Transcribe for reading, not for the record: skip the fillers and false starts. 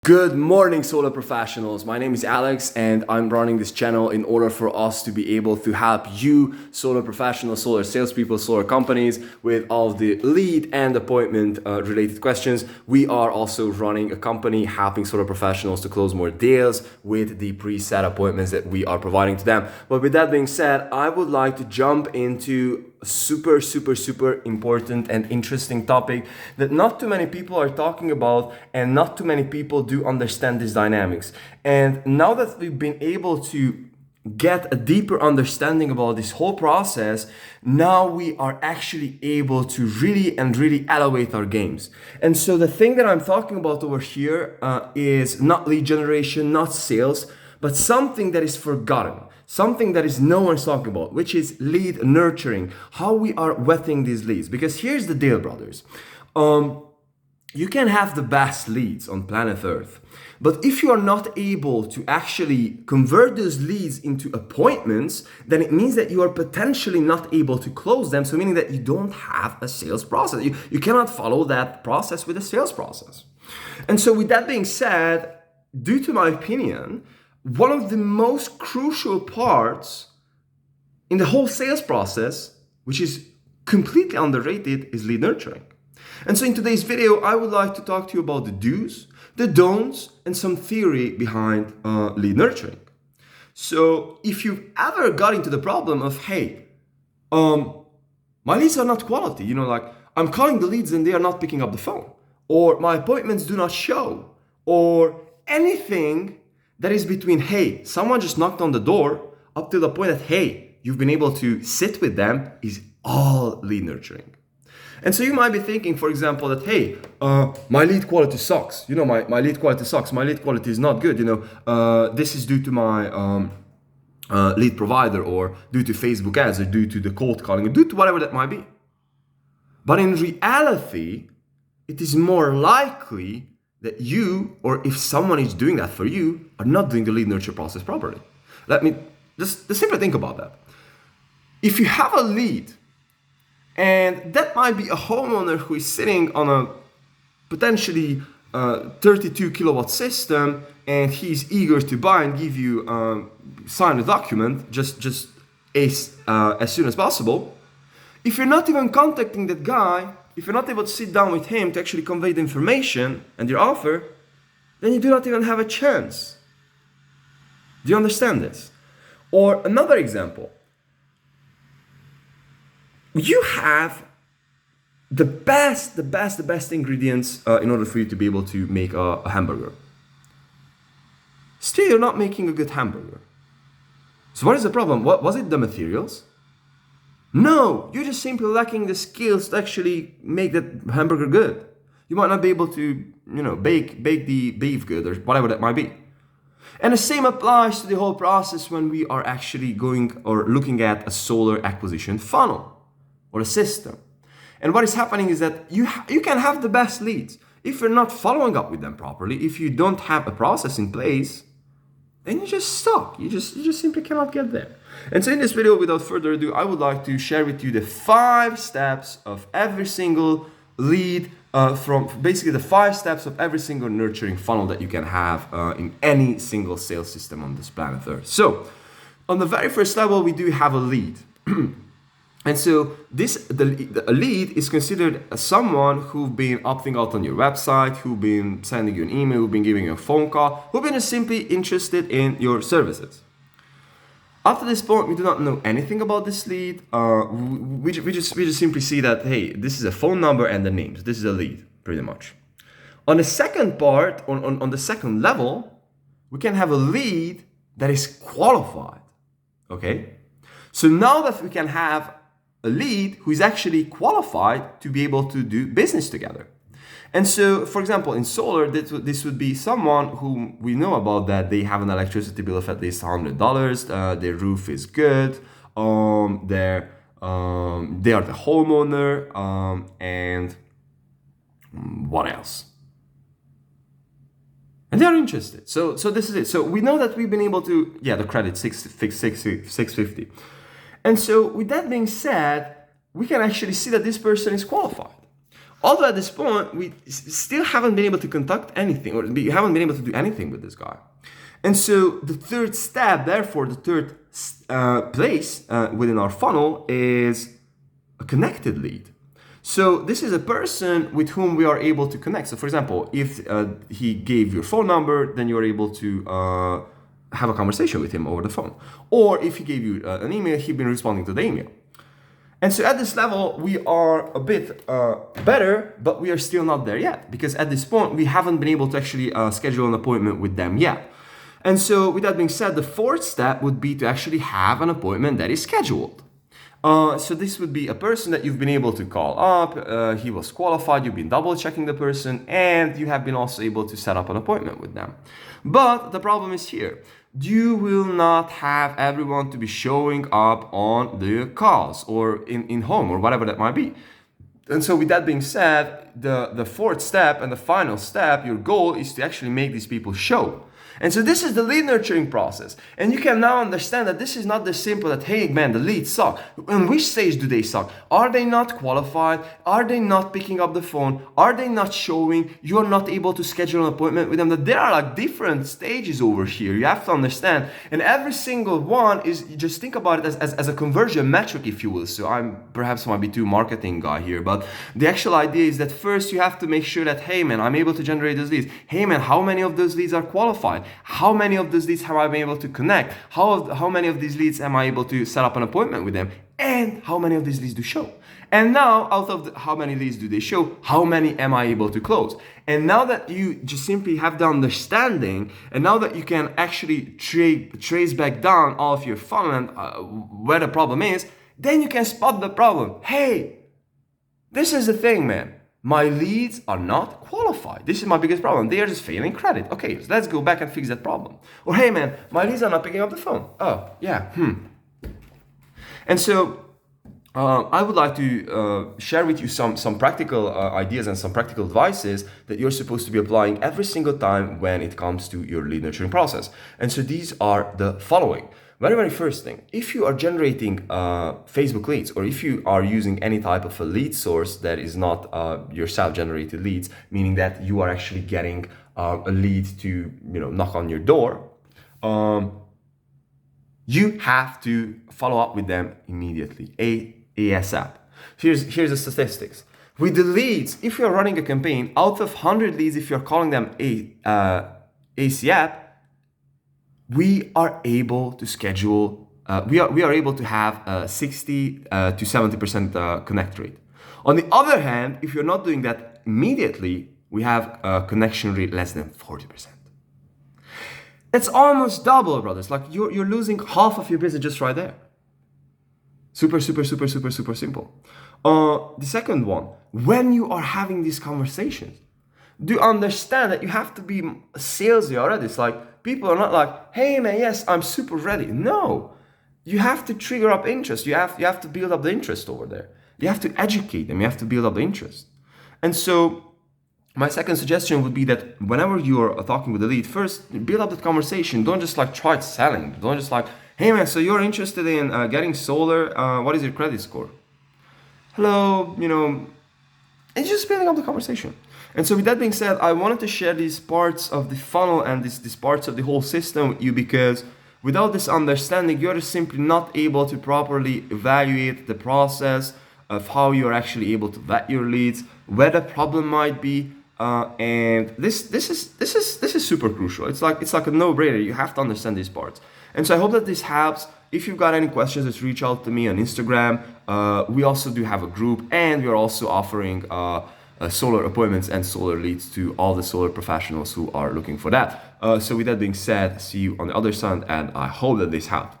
Good morning, solar professionals. My name is Alex, and I'm running this channel in order for us to be able to help you, solar professionals, solar salespeople, solar companies, with all of the lead and appointment related questions. We are also running a company helping solar professionals to close more deals with the preset appointments that we are providing to them. But with that being said, I would like to jump into a super important and interesting topic that not too many people are talking about, and not too many people do understand these dynamics. And now that we've been able to get a deeper understanding about this whole process, now we are actually able to really elevate our games. And so the thing that I'm talking about over here is not lead generation, not sales, but something that is forgotten. Something that is no one's talking about, which is lead nurturing, how we are vetting these leads. Because here's the deal, brothers. You can have the best leads on planet Earth, but if you are not able to actually convert those leads into appointments, then it means that you are potentially not able to close them. So meaning that you don't have a sales process. You cannot follow that process with a sales process. And so with that being said, due to my opinion, one of the most crucial parts in the whole sales process, which is completely underrated, is lead nurturing. And so in today's video, I would like to talk to you about the do's, the don'ts, and some theory behind lead nurturing. So if you've ever got into the problem of, hey, my leads are not quality, like I'm calling the leads and they are not picking up the phone, or my appointments do not show, or anything that is between, hey, someone just knocked on the door, up to the point that, hey, you've been able to sit with them, is all lead nurturing. And so you might be thinking, for example, that, hey, my lead quality sucks. My lead quality sucks. My lead quality is not good. This is due to my lead provider, or due to Facebook ads, or due to the cold calling, or due to whatever that might be. But in reality, it is more likely that you, or if someone is doing that for you, are not doing the lead nurture process properly. Let me just simply think about that. If you have a lead, and that might be a homeowner who is sitting on a potentially 32 kilowatt system, and he's eager to buy and give you sign a document just as soon as possible. If you're not even contacting that guy, if you're not able to sit down with him to actually convey the information and your offer, then you do not even have a chance. Do you understand this? Or another example. You have the best ingredients in order for you to be able to make a hamburger. Still, you're not making a good hamburger. So what is the problem? Was it the materials? No, you're just simply lacking the skills to actually make that hamburger good. You might not be able to, bake the beef good, or whatever that might be. And the same applies to the whole process when we are actually going or looking at a solar acquisition funnel or a system. And what is happening is that you can have the best leads. If you're not following up with them properly, if you don't have a process in place, then you're just stuck. You just simply cannot get there. And so in this video, without further ado, I would like to share with you the 5 steps of every single lead, from basically the 5 steps of every single nurturing funnel that you can have in any single sales system on this planet Earth. So on the very first level, we do have a lead. And so a lead is considered someone who've been opting out on your website, who've been sending you an email, who've been giving you a phone call, who've been simply interested in your services. Up to this point, we do not know anything about this lead. We just simply see that, hey, this is a phone number and the names. This is a lead, pretty much. On the second part, on the second level, we can have a lead that is qualified. Okay? So now that we can have a lead who is actually qualified to be able to do business together. And so, for example, in solar, this would be someone whom we know about that they have an electricity bill of at least $100. Their roof is good. They are the homeowner. And what else? And they are interested. So this is it. So we know that we've been able to, the credit 650. And so with that being said, we can actually see that this person is qualified. Although at this point, we still haven't been able to conduct anything, or we haven't been able to do anything with this guy. And so the third step, therefore, the third place within our funnel is a connected lead. So this is a person with whom we are able to connect. So for example, if he gave your phone number, then you're able to have a conversation with him over the phone. Or if he gave you an email, he'd been responding to the email. And so at this level, we are a bit better, but we are still not there yet. Because at this point, we haven't been able to actually schedule an appointment with them yet. And so with that being said, the fourth step would be to actually have an appointment that is scheduled. So this would be a person that you've been able to call up, he was qualified, you've been double checking the person, and you have been also able to set up an appointment with them. But the problem is here. You will not have everyone to be showing up on the calls or in home or whatever that might be. And so with that being said, the fourth step and the final step, your goal is to actually make these people show. And so this is the lead nurturing process. And you can now understand that this is not the simple that, hey man, the leads suck. In which stage do they suck? Are they not qualified? Are they not picking up the phone? Are they not showing? You're not able to schedule an appointment with them. That there are like different stages over here. You have to understand. And every single one is, just think about it as a conversion metric, if you will. So I'm perhaps might be too marketing guy here, but the actual idea is that first you have to make sure that, hey man, I'm able to generate those leads. Hey man, how many of those leads are qualified? How many of those leads have I been able to connect? How many of these leads am I able to set up an appointment with them? And how many of these leads do show? And now, out of how many leads do they show, how many am I able to close? And now that you just simply have the understanding, and now that you can actually trace back down all of your funnel and where the problem is, then you can spot the problem. Hey, this is the thing, man. My leads are not qualified. This is my biggest problem. They are just failing credit. Okay, so let's go back and fix that problem. Or hey man, my leads are not picking up the phone. Oh, yeah, And so I would like to share with you some practical ideas and some practical advices that you're supposed to be applying every single time when it comes to your lead nurturing process. And so these are the following. Very first thing, if you are generating Facebook leads, or if you are using any type of a lead source that is not your self-generated leads, meaning that you are actually getting a lead to knock on your door, you have to follow up with them immediately, ASAP. Here's the statistics. With the leads, if you're running a campaign, out of 100 leads, if you're calling them ASAP, we are able to schedule, we are able to have a 60 to 70% connect rate. On the other hand, if you're not doing that immediately, we have a connection rate less than 40%. It's almost double, brothers. Like you're losing half of your business just right there. Super simple. The second one, when you are having these conversations, do understand that you have to be salesy already. It's like, people are not like, hey man, yes, I'm super ready. No, you have to trigger up interest. You have to build up the interest over there. You have to educate them. You have to build up the interest. And so my second suggestion would be that whenever you're talking with a lead, first build up that conversation. Don't just like try selling. Don't just like, hey man, so you're interested in getting solar. What is your credit score? Hello, and just building up the conversation. And so with that being said, I wanted to share these parts of the funnel and these parts of the whole system with you, because without this understanding, you're simply not able to properly evaluate the process of how you're actually able to vet your leads, where the problem might be, and this is super crucial. It's like a no-brainer. You have to understand these parts. And so I hope that this helps. If you've got any questions, just reach out to me on Instagram. We also do have a group, and we're also offering solar appointments and solar leads to all the solar professionals who are looking for that. So with that being said, see you on the other side, and I hope that this helped.